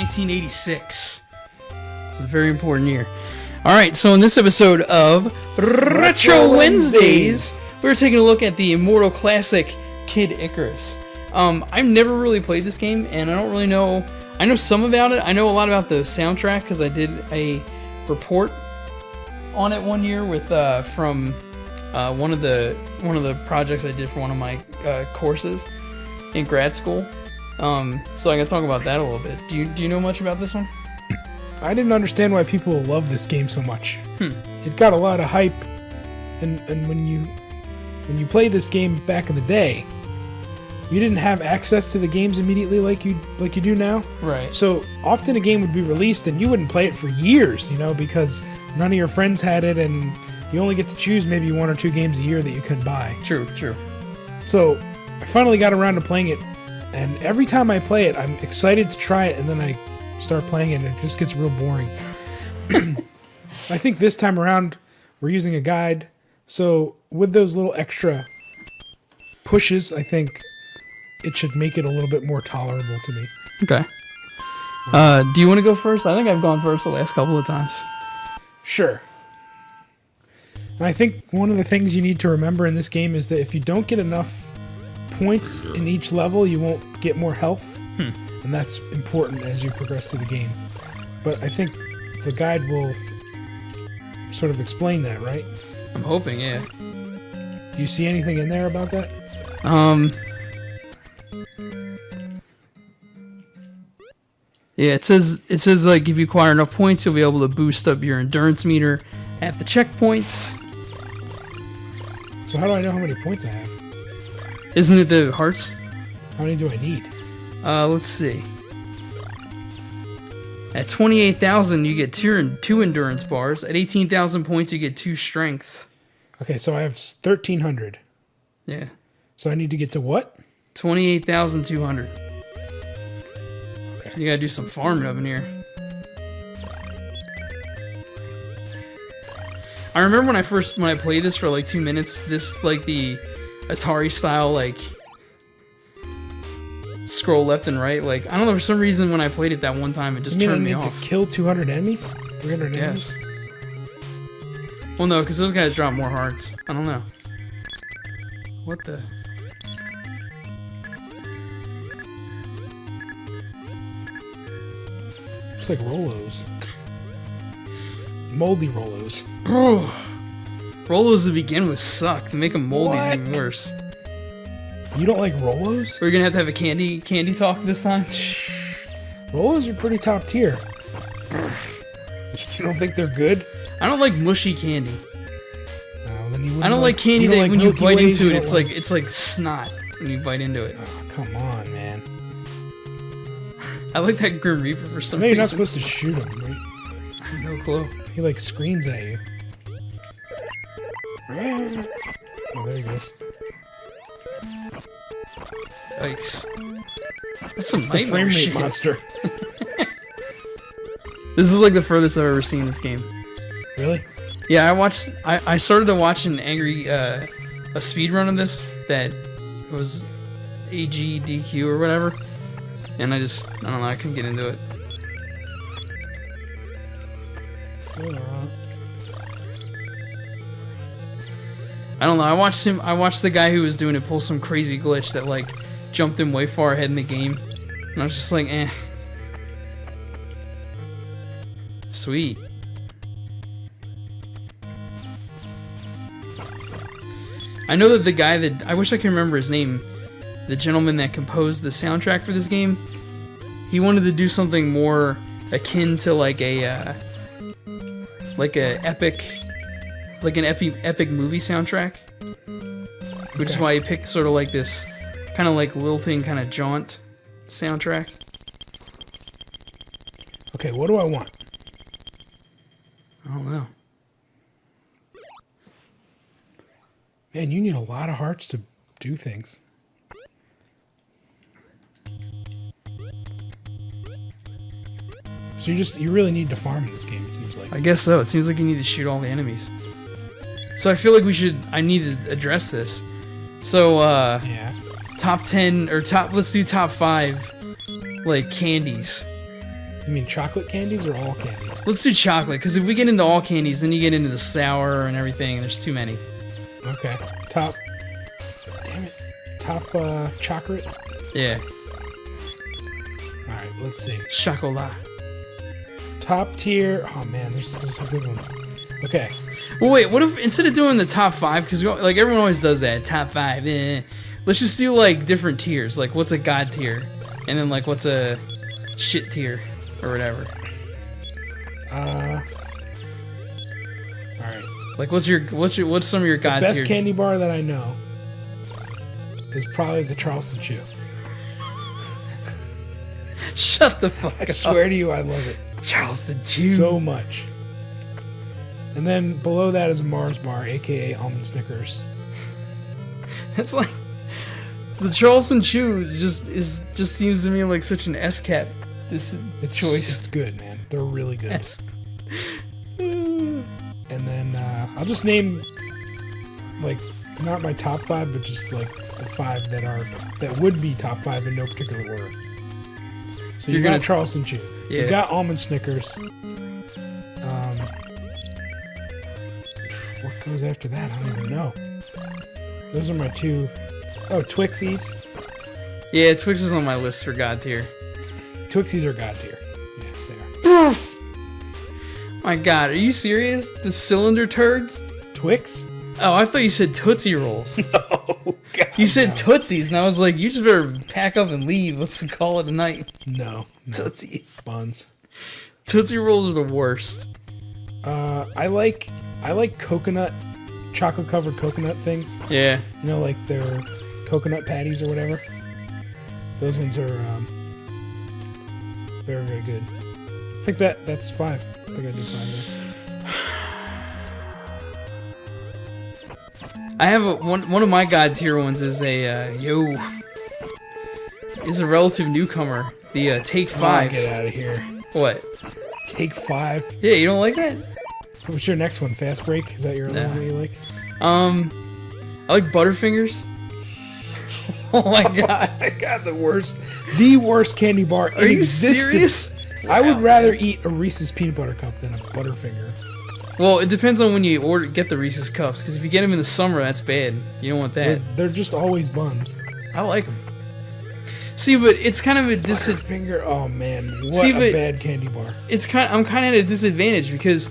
1986. It's a very important year. All right, so in this episode of Retro Wednesdays, we're taking a look at the immortal classic Kid Icarus. I've never really played this game, and I don't really know. I know some about it. I know a lot about the soundtrack because I did a report on it one year with from one of the projects I did for one of my courses in grad school. So I can talk about that a little bit. Do you know much about this one? I didn't understand why people love this game so much. It got a lot of hype, and when you play this game back in the day, you didn't have access to the games immediately like you do now. Right. So often a game would be released and you wouldn't play it for years, because none of your friends had it, and you only get to choose maybe 1 or 2 games a year that you could buy. True. So I finally got around to playing it, and every time I play it, I'm excited to try it, and then I start playing it and it just gets real boring. I think this time around we're using a guide, so with those little extra pushes, I think it should make it a little bit more tolerable to me. Okay. Do you want to go first? I think I've gone first the last couple of times. Sure. And I think one of the things you need to remember in this game is that if you don't get enough points in each level, you won't get more health. And that's important as you progress through the game. But I think the guide will sort of explain that, right? I'm hoping, yeah. Do you see anything in there about that? Yeah, it says like if you acquire enough points, you'll be able to boost up your endurance meter at the checkpoints. So how do I know how many points I have? Isn't it the hearts? How many do I need? Let's see. At 28,000, you get 2 endurance bars. At 18,000 points, you get 2 strengths. Okay, so I have 1,300. Yeah. So I need to get to what? 28,200. Okay. You gotta do some farming up in here. I remember when I played this for like 2 minutes, this like the Atari style like scroll left and right. Like I don't know, for some reason when I played it that one time, it just turned me off. To kill 200 enemies? 300 enemies? Well, no, because those guys drop more hearts. I don't know. What the? It's like Rolos. Moldy Rolos. Bro, Rolos to begin with suck. To make them moldy is even worse. You don't like Rolos? We're gonna have to have a candy talk this time. Rolos are pretty top tier. You don't think they're good? I don't like mushy candy. Then I don't like candy that when you bite into it, it's like snot when you bite into it. Oh, come on, man. I like that Grim Reaper for some reason. You're not supposed to shoot him, right? I have no clue. He like screams at you. Oh, there he goes. Yikes. That's some the frame rate monster. This is like the furthest I've ever seen this game. Really? Yeah, I started to watch an a speed run of this that was AGDQ or whatever, and I don't know, I couldn't get into it. I don't know, I watched the guy who was doing it pull some crazy glitch that like jumped him way far ahead in the game, and I was just like, eh. Sweet. I know that the guy that, I wish I could remember his name, the gentleman that composed the soundtrack for this game, he wanted to do something more akin to like an epic movie soundtrack, which is why he picked sort of like this kind of like lilting kind of jaunt soundtrack. Okay, what do I want? I don't know. Man, you need a lot of hearts to do things. So you really need to farm in this game, it seems like. I guess so. It seems like you need to shoot all the enemies. So I feel like I need to address this. So, yeah. Top 10, or let's do top 5, like, candies You mean chocolate candies or all candies? Let's do chocolate, because if we get into all candies, then you get into the sour and everything, and there's too many. Okay. Top. Damn it. Top chocolate. Yeah. All right. Let's see. Chocolat. Top tier. Oh man, there's some good ones. Okay. Well, wait. What if instead of doing the top 5, because like everyone always does that, top 5. Let's just do like different tiers. Like what's a god tier, and then like what's a shit tier, or whatever. All right. Like what's some of your god Best tier? candy bar that I know is probably the Charleston Chew. Shut the fuck I up. swear to you, I love it Charleston Chew. so much. And then below that is a Mars bar, aka Almond Snickers. That's like the Charleston Chew just seems to me like such an SCAP choice. It's good, man. They're really good. And then I'll just name like not my top 5, but just like the 5 that would be top 5 in no particular order. So you got Charleston Chew. Yeah. You got Almond Snickers. What goes after that? I don't even know. Those are my 2. Oh, Twixies. yeah, Twix is on my list for god tier. Twixies are god tier. Yeah, they are. My god, are you serious? The cylinder turds? Twix? Oh, I thought you said Tootsie Rolls. Oh, God. You said Tootsies, and I was like, you just better pack up and leave. Let's call it a night. No. Tootsies. Buns. Tootsie Rolls are the worst. I like coconut, chocolate covered coconut things. Yeah. You know, like their coconut patties or whatever. Those ones are very, very good. I think that's 5. I think I do 5 there. I have one of my god tier ones is a relative newcomer. The Take 5. Oh, get out of here. What? Take 5. Yeah, you don't like that? What's your next one? Fast Break? Is that your other one that you like? I like Butterfingers. Oh my god. I got the worst candy bar in Are you existence. serious? I would rather eat a Reese's peanut butter cup than a Butterfinger. Well, it depends on when you get the Reese's cups, because if you get them in the summer, that's bad. You don't want that. They're just always buns. I like them. See, but it's kind of a Butterfinger. Oh man, what a bad candy bar. I'm kind of at a disadvantage because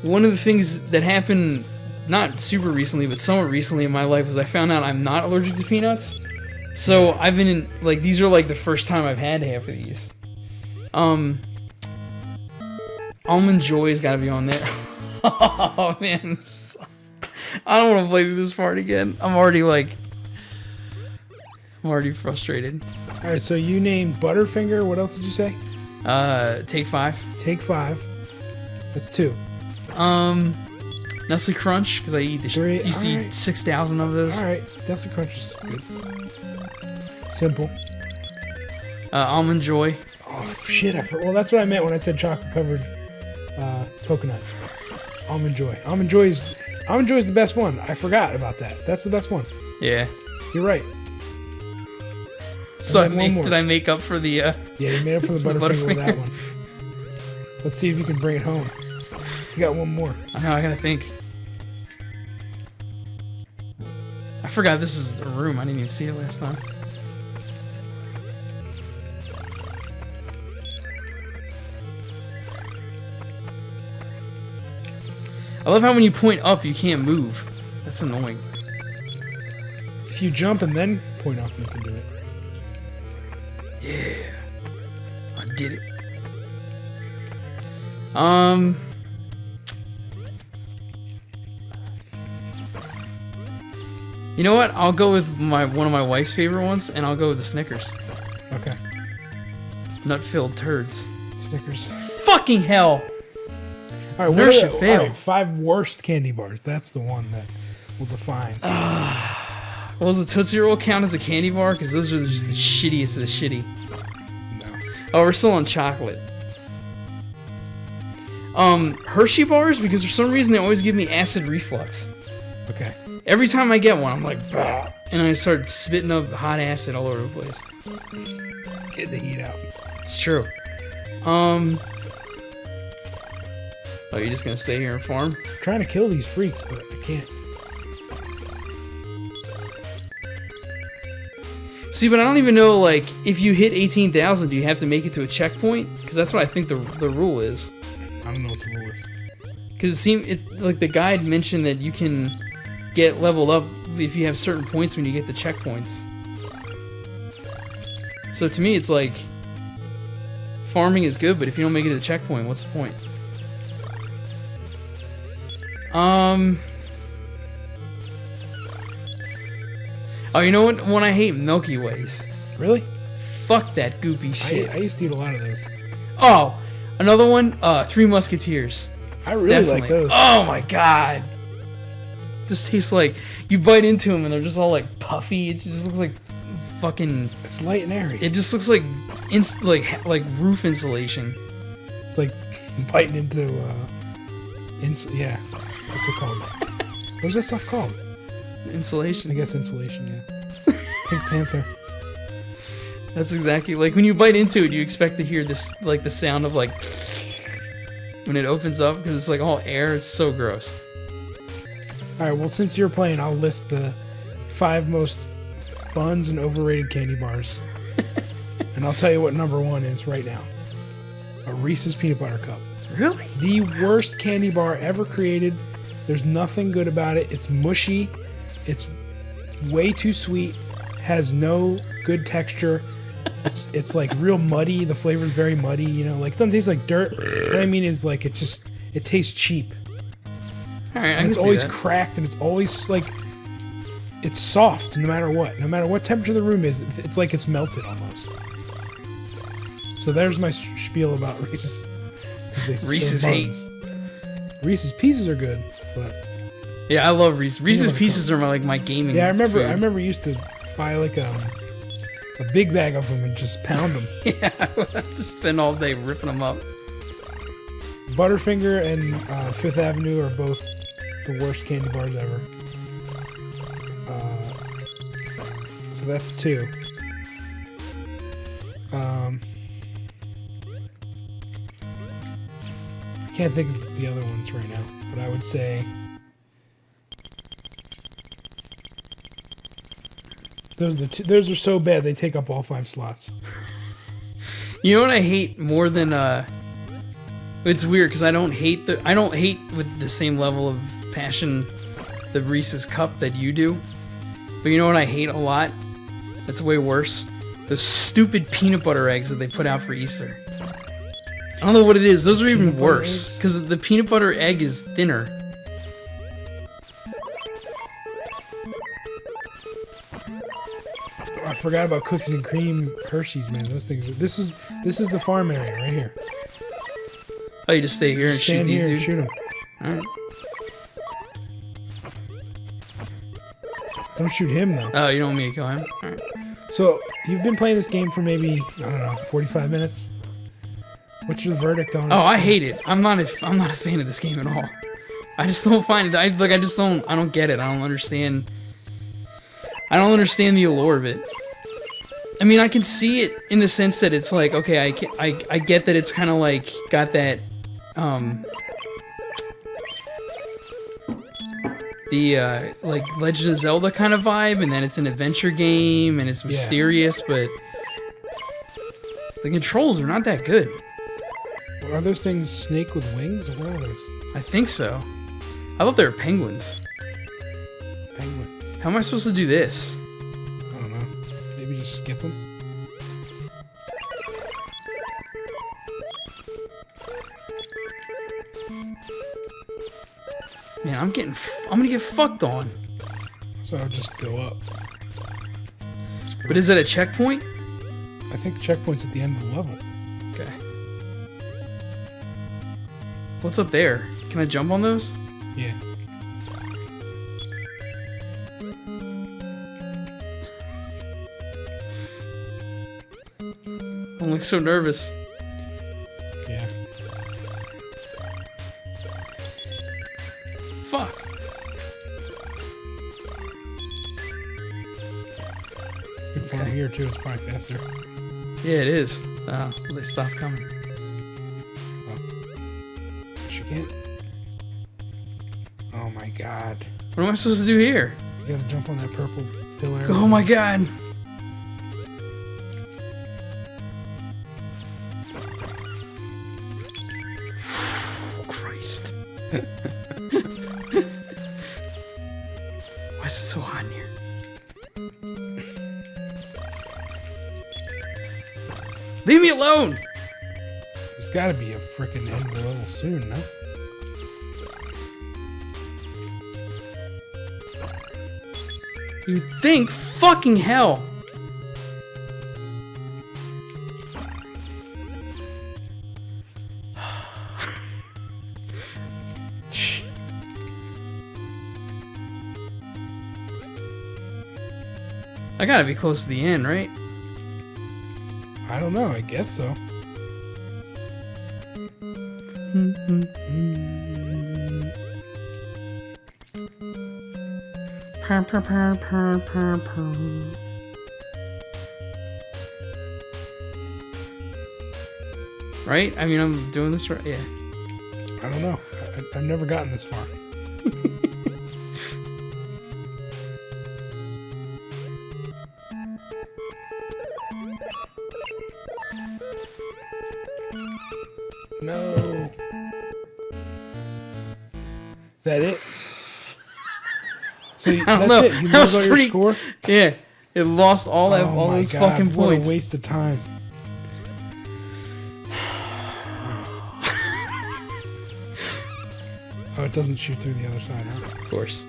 one of the things that happened not super recently, but somewhat recently in my life was I found out I'm not allergic to peanuts. So I've been in, like, these are like the first time I've had half of these. Almond Joy's got to be on there. Oh man, I don't want to play through this part again. I'm already frustrated. All right, so you named Butterfinger. What else did you say? Take 5. Take 5. That's 2. Nestle Crunch, because I eat the Three. You see Alright. 6,000 of those. All right, Nestle Crunch is good. Simple. Almond Joy. Oh shit! Well, that's what I meant when I said chocolate covered coconut. Almond Joy. Almond Joy is the best one. I forgot about that. That's the best one. Yeah. You're right. So then one more. did I make up for the? Yeah, you made up for the For the Butterfinger with that Butterfinger. one. Let's see if you can bring it home. You got one more. I know. I gotta think. I forgot this was a room. I didn't even see it last time. I love how when you point up, you can't move. That's annoying. If you jump and then point up, you can do it. Yeah, I did it. You know what? I'll go with one of my wife's favorite ones, and I'll go with the Snickers. Okay. Nut-filled turds. Snickers. Fucking hell! All right, Nurse what should are fail. all right, 5 worst candy bars. That's the one that will define. Well, does a Tootsie Roll count as a candy bar? Because those are just the shittiest of the shitty. No. Oh, we're still on chocolate. Hershey bars, because for some reason they always give me acid reflux. Okay. Every time I get one, I'm like, bah, and I start spitting up hot acid all over the place. Get the heat out. It's true. Oh, you're just gonna stay here and farm? I'm trying to kill these freaks, but I can't. See, but I don't even know, like, if you hit 18,000, do you have to make it to a checkpoint? Because that's what I think the rule is. I don't know what the rule is. Because it's like the guide mentioned that you can get leveled up if you have certain points when you get the checkpoints. So to me, it's like farming is good, but if you don't make it to the checkpoint, what's the point? Oh, you know what? One I hate, Milky Ways. Really? Fuck that goopy shit. I used to eat a lot of those. Oh, another one. Three Musketeers. I really like those. Oh my god. Just tastes like you bite into them and they're just all like puffy. It just looks like fucking. It's light and airy. It just looks like like roof insulation. It's like biting into yeah. What's it called? What's that stuff called? Insulation. I guess insulation. Yeah. Pink Panther. That's exactly like when you bite into it. You expect to hear this like the sound of like when it opens up because it's like all air. It's so gross. All right. Well, since you're playing, I'll list the 5 most buns and overrated candy bars, and I'll tell you what number 1 is right now. A Reese's Peanut Butter Cup. Really? The worst candy bar ever created. There's nothing good about it. It's mushy. It's way too sweet. Has no good texture. It's like real muddy. The flavor's very muddy. You know, like it doesn't taste like dirt. What I mean is like it tastes cheap. All right, And it's always cracked, and it's always like it's soft no matter what. No matter what temperature the room is, it's like it's melted almost. So there's my spiel about Reese's. Reese's hate. Reese's Pieces are good, but yeah, I love Reese's. Reese's Pieces are my gaming. yeah, I remember. food. I remember used to buy like a big bag of them and just pound them. Yeah, just spend all day ripping them up. Butterfinger and Fifth Avenue are both the worst candy bars ever. So that's 2. I can't think of the other ones right now, but I would say those are so bad they take up all 5 slots. You know what I hate more than it's weird because I don't hate with the same level of passion the Reese's Cup that you do. But you know what I hate a lot? That's way worse. Those stupid peanut butter eggs that they put out for Easter. I don't know what it is. Those are even worse because the peanut butter egg is thinner. I forgot about cookies and cream Hershey's, man. Those things. This is the farm area right here. Oh, you just stay here and shoot these dudes? Shoot them. All right. Don't shoot him though. Oh, you don't want me to kill him? All right. So you've been playing this game for maybe, I don't know, 45 minutes. What's your verdict on it? Oh, I hate it. I'm not a fan of this game at all. I just don't find it. I don't get it. I don't understand the allure of it. I mean, I can see it in the sense that it's like, okay, I get that it's kind of like got that like Legend of Zelda kind of vibe, and then it's an adventure game and it's mysterious, but the controls are not that good. Are those things snake with wings, or what are those? I think so. I thought they were penguins. Penguins. How am I supposed to do this? I don't know. Maybe just skip them. Man, I'm gonna get fucked on. So I'll just go up. But is that a checkpoint? I think checkpoint's at the end of the level. Okay. What's up there? Can I jump on those? Yeah. I look so nervous. Yeah. Fuck. Good farm here too. It's probably faster. Yeah, it is. Oh, they stopped coming. can't. Oh my god. What am I supposed to do here? You gotta jump on that purple pillar. Oh my god. Christ. Why is it so hot in here? Leave me alone! There's gotta be a freaking end level soon, no? You think fucking hell. I gotta be close to the end, right? I don't know, I guess so. Purr, purr, purr, purr, purr, purr. Right? I mean, I'm doing this right. Yeah. I don't know. I've never gotten this far. No. Is that it? So I don't that's know. it. You That lose was all your pretty- score? Yeah. It lost all that, Oh all my those God, fucking what points. a waste of time. Oh, it doesn't shoot through the other side, huh? Of course.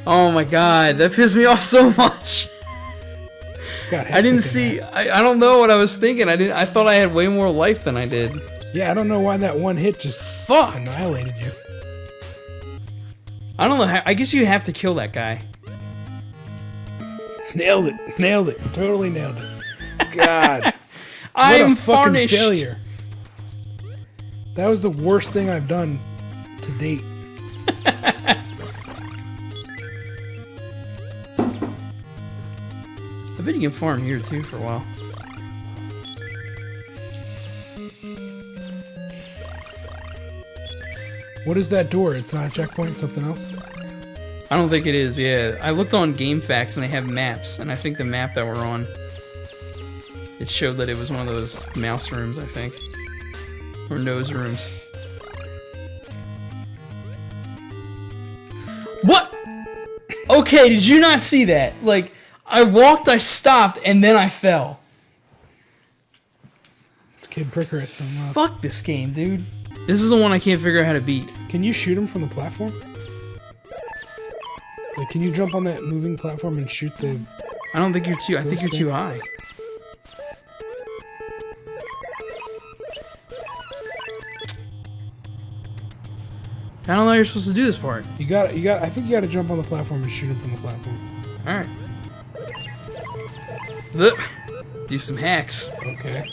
Oh my god, that pissed me off so much. Got I didn't hectic in see. that. I don't know what I was thinking. I thought I had way more life than I did. Yeah, I don't know why that one hit just Fuck. annihilated you. I don't know. I guess you have to kill that guy. Nailed it. Nailed it. Totally nailed it. God. I'm what a fucking farnished. failure. That was the worst thing I've done to date. I bet you can farm here too for a while. What is that door? It's not a checkpoint, something else? I don't think it is. Yeah, I looked on GameFAQs and they have maps, and I think the map that we're on, it showed that it was one of those mouse rooms. I think, or nose rooms. What? Okay, did you not see that? Like, I walked, I stopped, and then I fell. It's Kid Icarus. Fuck this game, dude. This is the one I can't figure out how to beat. Can you shoot him from the platform? Like, can you jump on that moving platform and shoot the... I don't think you're too. I think you're too high. I don't know how you're supposed to do this part. You got. I think you got to jump on the platform and shoot him from the platform. All right. Look, do some hacks Okay.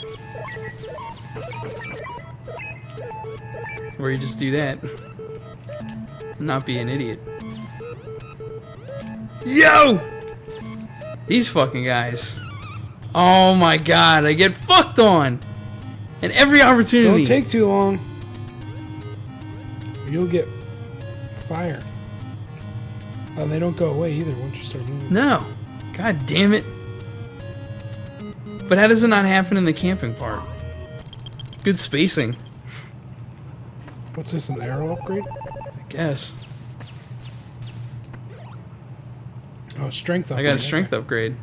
where you just do that. Not be an idiot. Yo! These fucking guys. Oh my god, I get fucked on! And every opportunity. Don't take too long. Or you'll get fire. Oh, they don't go away either once you start moving. No. God damn it. But how does it not happen in the camping part? Good spacing, What's this, an arrow upgrade? I guess. Oh, strength I upgrade. got a strength upgrade.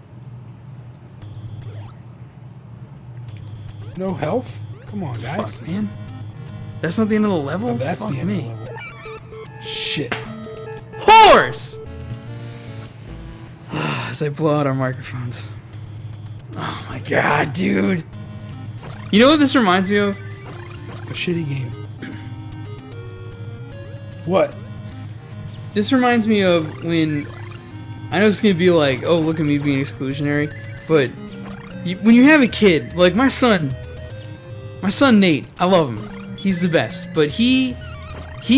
No health? Come on, guys. Fuck, man. That's not the end of the level? Oh, that's Fuck the end me. of the level. Shit. Horse! As I blow out our microphones. Oh my god, dude. You know what this reminds me of? A shitty game. What? This reminds me of when... I know it's gonna be like, oh, look at me being exclusionary, but when you have a kid, like my son Nate, I love him. He's the best, but he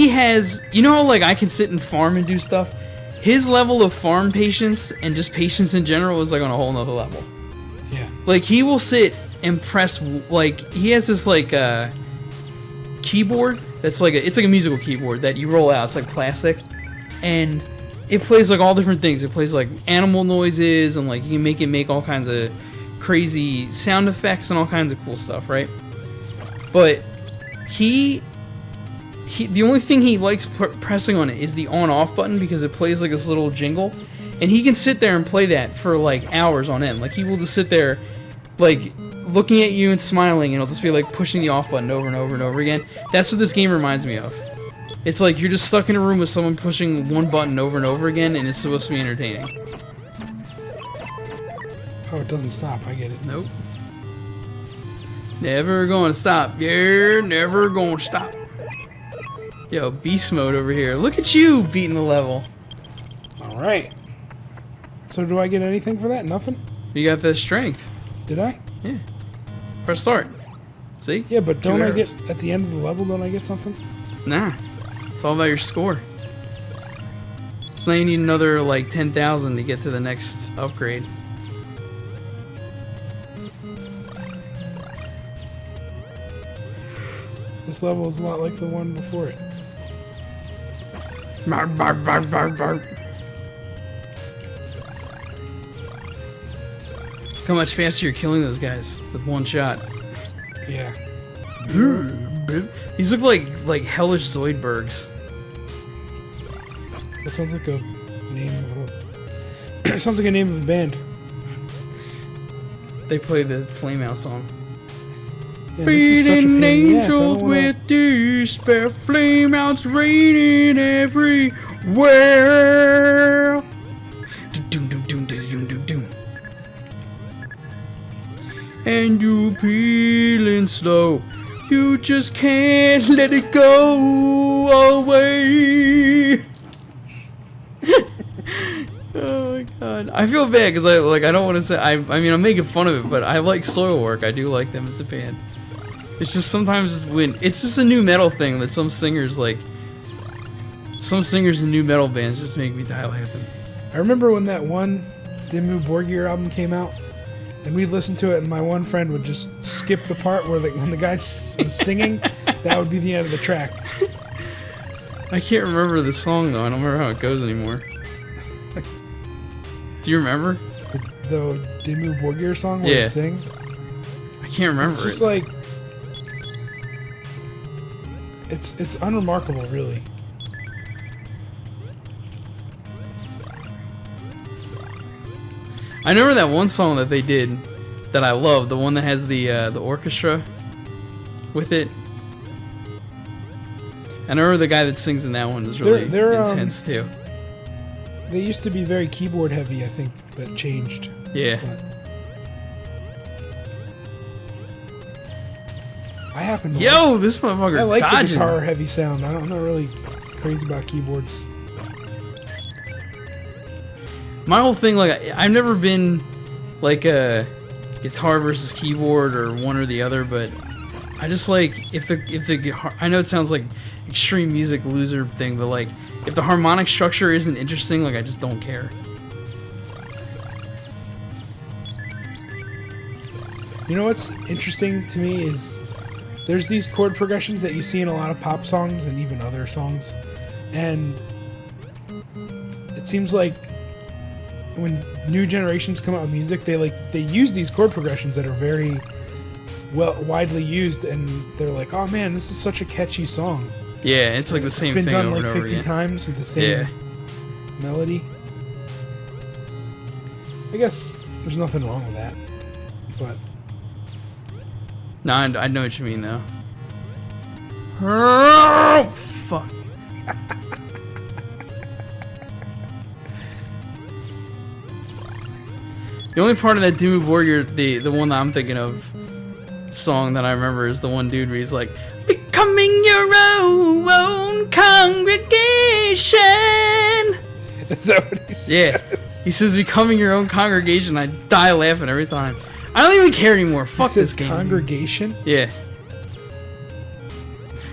has, you know how like I can sit and farm and do stuff? His level of farm patience and just patience in general is like on a whole nother level. Yeah. Like he will sit and press, like, he has this, like, keyboard that's like it's like a musical keyboard that you roll out. It's like plastic, and it plays like all different things. It plays like animal noises, and like you can make it make all kinds of crazy sound effects and all kinds of cool stuff, right? But he the only thing he likes pressing on it is the on-off button, because it plays like this little jingle, and he can sit there and play that for like hours on end. Like he will just sit there, like looking at you and smiling, and it'll just be like pushing the off button over and over and over again. That's what this game reminds me of. It's like you're just stuck in a room with someone pushing one button over and over again, and it's supposed to be entertaining. Oh, it doesn't stop. I get it. Nope. Never gonna stop. You're never gonna stop. Yo, beast mode over here. Look at you beating the level. All right. So do I get anything for that? Nothing? You got the strength. Did I? Yeah. Press start. See? Yeah, but don't I arrows. get, at the end of the level, don't I get something? Nah. It's all about your score. So now you need another, like, 10,000 to get to the next upgrade. This level is a lot like the one before it. Bark, bark, bark, bark, bark. Look how much faster you're killing those guys with one shot. Yeah. These look like hellish Zoidbergs. That sounds like a name of a... It sounds like a name of a band. They play the Flameout song. Yeah, this is such a pain in the ass. I don't Angels wanna- with despair, flameouts raining everywhere. Do-do-do-do-do-do-do. And you peeling slow, you just can't let it go away. Oh my god, I feel bad because I don't want to say I mean I'm making fun of it, but I like Soilwork. I do like them as a band. It's just sometimes when it's just a new metal thing that some singers in new metal bands just make me die laughing. I remember when that one Dimmu Borgir album came out, and we'd listen to it, and my one friend would just skip the part where when the guy was singing, that would be the end of the track. I can't remember the song though. I don't remember how it goes anymore. Do you remember? The Dimmu Borgir song where Yeah. he sings? I can't remember It's just it. like... It's unremarkable, really. I remember that one song that they did that I love, the one that has the orchestra with it. I remember the guy that sings in that one is really They're, intense too. They used to be very keyboard heavy, I think, that changed. Yeah. But I happen to Yo, this motherfucker I like the dodging. guitar heavy sound. I'm not really crazy about keyboards. My whole thing, like, I've never been like a guitar versus keyboard or one or the other, but I just like if the I know it sounds like extreme music loser thing, but like if the harmonic structure isn't interesting, like I just don't care. You know what's interesting to me is there's these chord progressions that you see in a lot of pop songs and even other songs, and it seems like when new generations come out with music, they use these chord progressions that are very widely used, and they're like, oh man, this is such a catchy song. Yeah, it's like the same It's been thing done over like and over 50 again. times with the same melody. I guess there's nothing wrong with that, but No, I know what you mean though. Oh, fuck. The only part of that Dimmu Borgir, the one that I'm thinking of, song that I remember is the one dude where he's like, "Becoming your own congregation." is that what he says? Yeah, he says, "Becoming your own congregation." I die laughing every time. I don't even care anymore. He Fuck says this game. congregation? Yeah.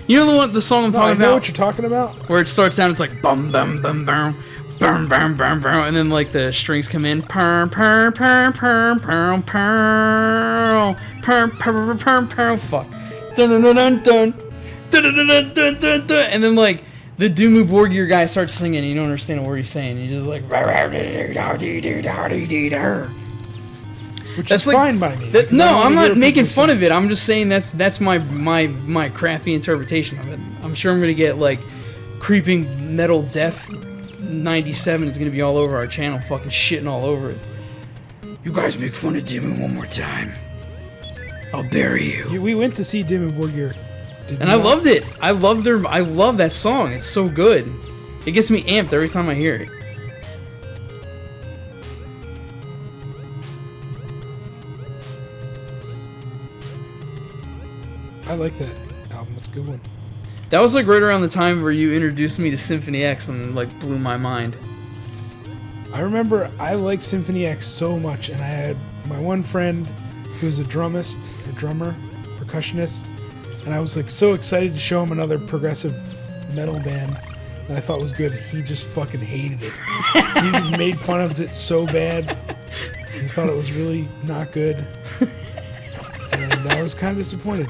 You know the song I'm No, I talking know about? what you're talking about. Where it starts out, it's like bum bum bum bum burn, burn, burn, burn, and then like the strings come in, purr, purr, purr, purr, purr, purr, purr, purr, purr, purr, fuck, dun dun dun dun dun, dun dun dun dun dun dun, and then like the Doomu Board Gear guy starts singing, and you don't understand a word he's saying. He's just like, Which that's is like, fine by me. No, I'm not making fun of it. I'm just saying that's my crappy interpretation of it. I'm sure I'm gonna get like creeping metal death 97 is gonna be all over our channel, fucking shitting all over it. You guys make fun of Dimmu one more time, I'll bury you. We went to see Doomu Board Gear. And I loved it. I love that song. It's so good. It gets me amped every time I hear it. I like that album. It's a good one. That was like right around the time where you introduced me to Symphony X and like blew my mind. I remember I liked Symphony X so much, and I had my one friend who was a drummer, percussionist, and I was like so excited to show him another progressive metal band that I thought was good. He just fucking hated it. He made fun of it so bad. He thought it was really not good, and I was kind of disappointed.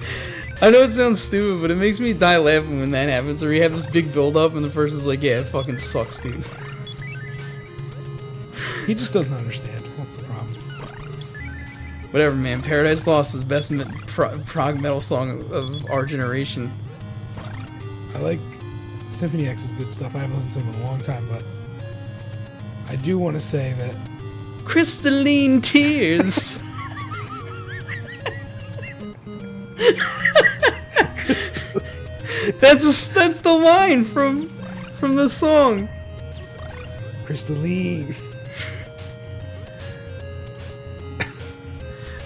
I know it sounds stupid, but it makes me die laughing when that happens, where you have this big build-up and the person's like, yeah, it fucking sucks, dude. He just doesn't understand. That's the problem. Whatever, man. Paradise Lost is the best prog metal song of our generation. I like Symphony X's good stuff. I haven't listened to them in a long time, but I do want to say that Crystalline Tears. That's the line from the song. Crystalline.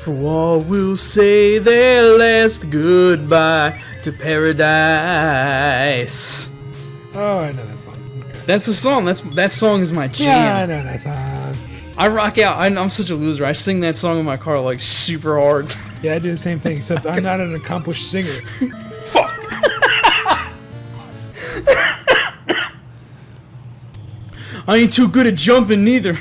For all will say their last goodbye to paradise. Oh, I know that song. Okay. That's the song. That song is my jam. Yeah, I know that song. I rock out. I'm such a loser. I sing that song in my car like super hard. Yeah, I do the same thing, except I'm not an accomplished singer. Fuck. I ain't too good at jumping neither.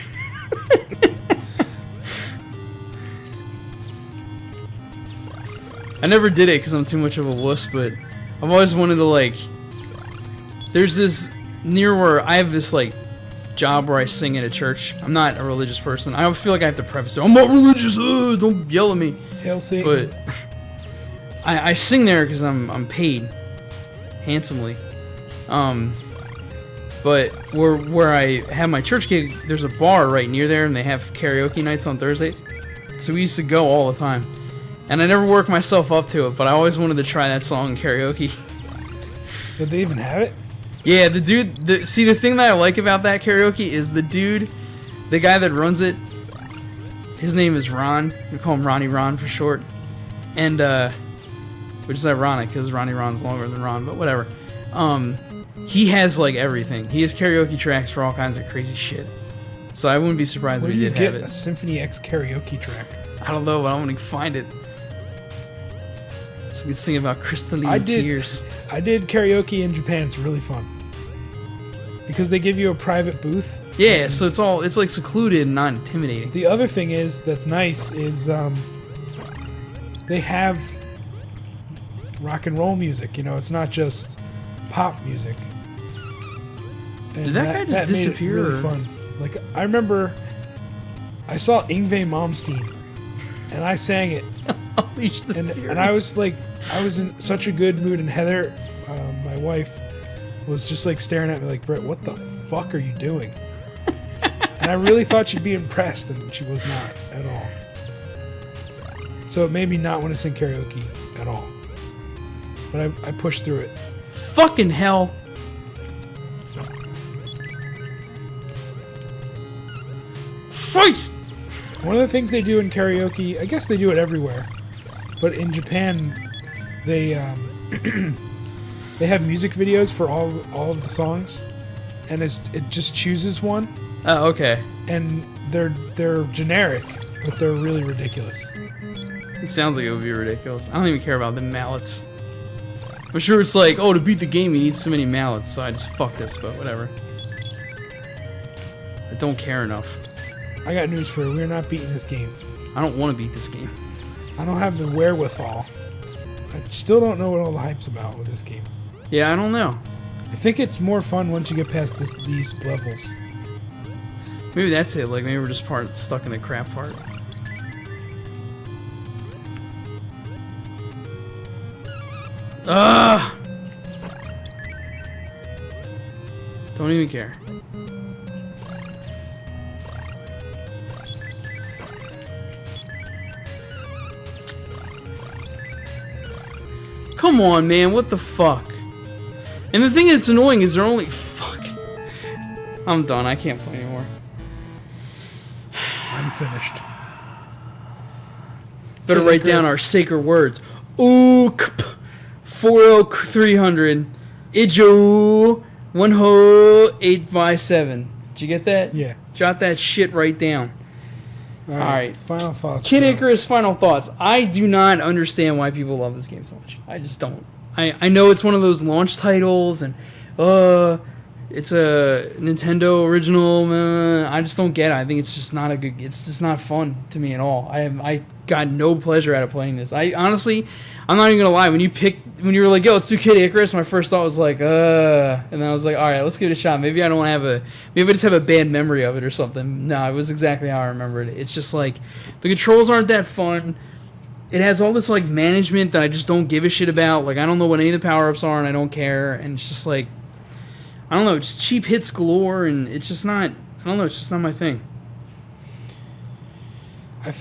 I never did it because I'm too much of a wuss, but I've always wanted to, like, there's this near where I have this like job where I sing at a church. I'm not a religious person. I don't feel like I have to preface it. I'm not religious. Don't yell at me. Hail Satan. But I sing there because I'm paid handsomely. But where I have my church gig, there's a bar right near there, and they have karaoke nights on Thursdays. So we used to go all the time. And I never worked myself up to it, but I always wanted to try that song in karaoke. Did they even have it? Yeah, the dude... See, the thing that I like about that karaoke is the dude, the guy that runs it, his name is Ron. We call him Ronnie Ron for short. And, which is ironic, because Ronnie Ron's longer than Ron, but whatever. He has, like, everything. He has karaoke tracks for all kinds of crazy shit. So I wouldn't be surprised if he did have it. Where do you get a Symphony X karaoke track? I don't know, but I'm gonna find it. So we can sing about crystalline tears. I did karaoke in Japan. It's really fun because they give you a private booth. Yeah, so it's like secluded and not intimidating. The other thing that's nice is they have rock and roll music. You know, it's not just pop music. And Did that guy just disappear? Made it really fun. Like I remember, I saw Yngwie Malmsteen, and I sang it. Unleash the Fury. And I was like, I was in such a good mood, and Heather, my wife, was just like staring at me like, Brett, what the fuck are you doing? And I really thought she'd be impressed, and she was not at all. So it made me not want to sing karaoke at all. But I pushed through it. Fucking hell. Christ! One of the things they do in karaoke, I guess they do it everywhere, but in Japan, they they have music videos for all of the songs, and it just chooses one. Oh, okay. And they're generic, but they're really ridiculous. It sounds like it would be ridiculous. I don't even care about the mallets. I'm sure it's like, oh, to beat the game you need so many mallets, so I just fuck this, but whatever. I don't care enough. I got news for you. We're not beating this game. I don't want to beat this game. I don't have the wherewithal. I still don't know what all the hype's about with this game. Yeah, I don't know. I think it's more fun once you get past these levels. Maybe that's it. Like, maybe we're just stuck in the crap part. Ah! Don't even care. Come on, man. What the fuck? And the thing that's annoying is they're only... Fuck. I'm done. I can't play anymore. I'm finished. Better write down our sacred words. Ookp 40300 Ijo 108 Did you get that? Yeah. Jot that shit right down. All right. Final thoughts. Kid bro. Icarus, final thoughts. I do not understand why people love this game so much. I just don't. I know it's one of those launch titles and it's a Nintendo original. I just don't get it. I think it's just not a good. It's just not fun to me at all. I got no pleasure out of playing this. I honestly, I'm not even gonna lie. When you were like, "Yo, let's do Kid Icarus," my first thought was like, and then I was like, "All right, let's give it a shot." Maybe I just have a bad memory of it or something. No, it was exactly how I remembered it. It's just like the controls aren't that fun. It has all this like management that I just don't give a shit about. Like I don't know what any of the power ups are, and I don't care. And it's just like, I don't know, just cheap hits galore, and it's just not. I don't know. It's just not my thing. I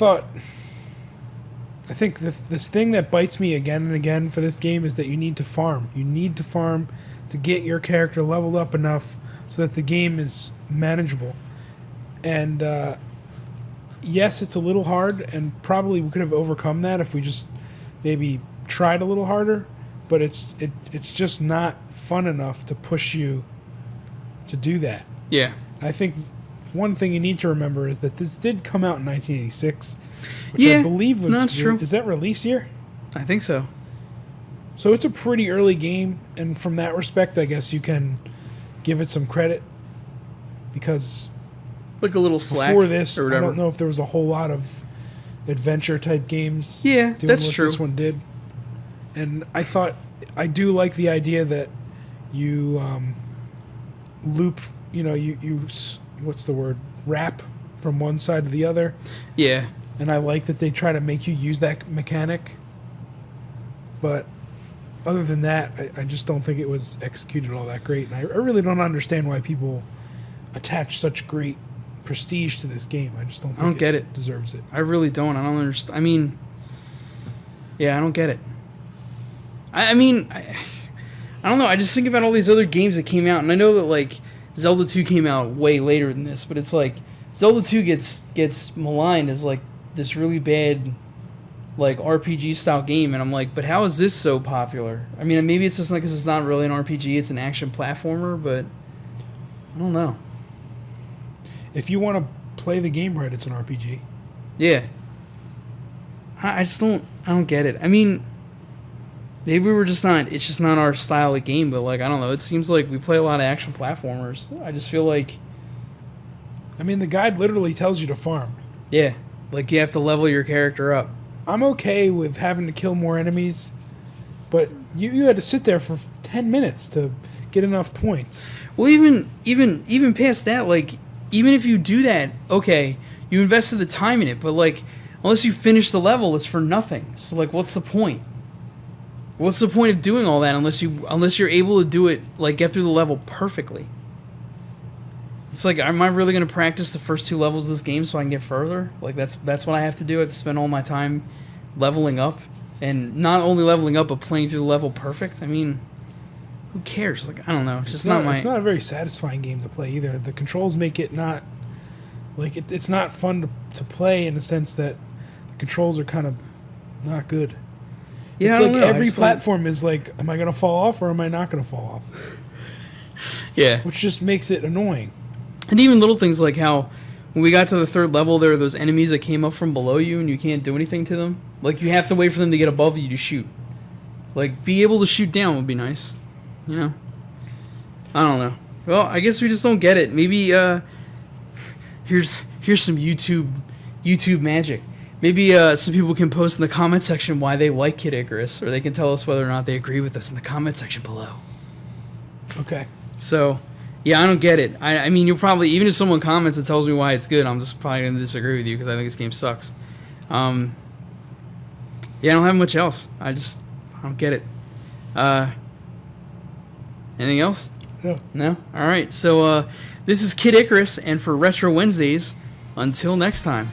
think this thing that bites me again and again for this game is that you need to farm. You need to farm to get your character leveled up enough so that the game is manageable. And yes, it's a little hard, and probably we could have overcome that if we just maybe tried a little harder. But it's just not fun enough to push you to do that. Yeah. I think one thing you need to remember is that this did come out in 1986, which Yeah, I believe was... no, that's true. Is that release year? I think so. So it's a pretty early game, and from that respect, I guess you can give it some credit, because Like a little slack before this, or I whatever. don't know if there was a whole lot of adventure-type games Yeah, doing that's what true. this one did. And I do like the idea that you loop, what's the word? Wrap from one side to the other. Yeah. And I like that they try to make you use that mechanic. But other than that, I just don't think it was executed all that great. And I really don't understand why people attach such great prestige to this game. I just don't think get it. deserves it. I really don't. I don't understand. I mean, yeah, I don't get it. I mean, I don't know. I just think about all these other games that came out, and I know that like Zelda 2 came out way later than this, but it's like Zelda 2 gets maligned as like this really bad like RPG style game, and I'm like, but how is this so popular? I mean, maybe it's just like because it's not really an RPG; it's an action platformer, but I don't know. If you want to play the game right, it's an RPG. Yeah. I just don't. I don't get it. I mean, maybe we're just not. It's just not our style of game. But like, I don't know. It seems like we play a lot of action platformers. I just feel like, I mean, the guide literally tells you to farm. yeah, like you have to level your character up. I'm okay with having to kill more enemies, but you had to sit there for 10 minutes to get enough points. Well, even past that, like even if you do that, okay, you invested the time in it, but like unless you finish the level, it's for nothing. So like, what's the point? What's the point of doing all that unless you're able to do it, like get through the level perfectly? It's like, am I really going to practice the first 2 levels of this game so I can get further? Like that's what I have to do. I have to spend all my time leveling up, and not only leveling up but playing through the level perfect. I mean, who cares? Like, I don't know. It's just not my. It's not a very satisfying game to play either. The controls make it not like it's not fun to play in the sense that the controls are kind of not good. Yeah, it's I don't like know. every platform is like, am I going to fall off or am I not going to fall off? Yeah. Which just makes it annoying. And even little things like how when we got to the 3rd level, there are those enemies that came up from below you and you can't do anything to them. Like, you have to wait for them to get above you to shoot. Like, be able to shoot down would be nice. You know? I don't know. Well, I guess we just don't get it. Maybe here's some YouTube magic. Maybe some people can post in the comment section why they like Kid Icarus, or they can tell us whether or not they agree with us in the comment section below. Okay. So, yeah, I don't get it. I mean, you'll probably, even if someone comments and tells me why it's good, I'm just probably going to disagree with you because I think this game sucks. Yeah, I don't have much else. I don't get it. Anything else? No. No? All right. So, this is Kid Icarus, and for Retro Wednesdays, until next time.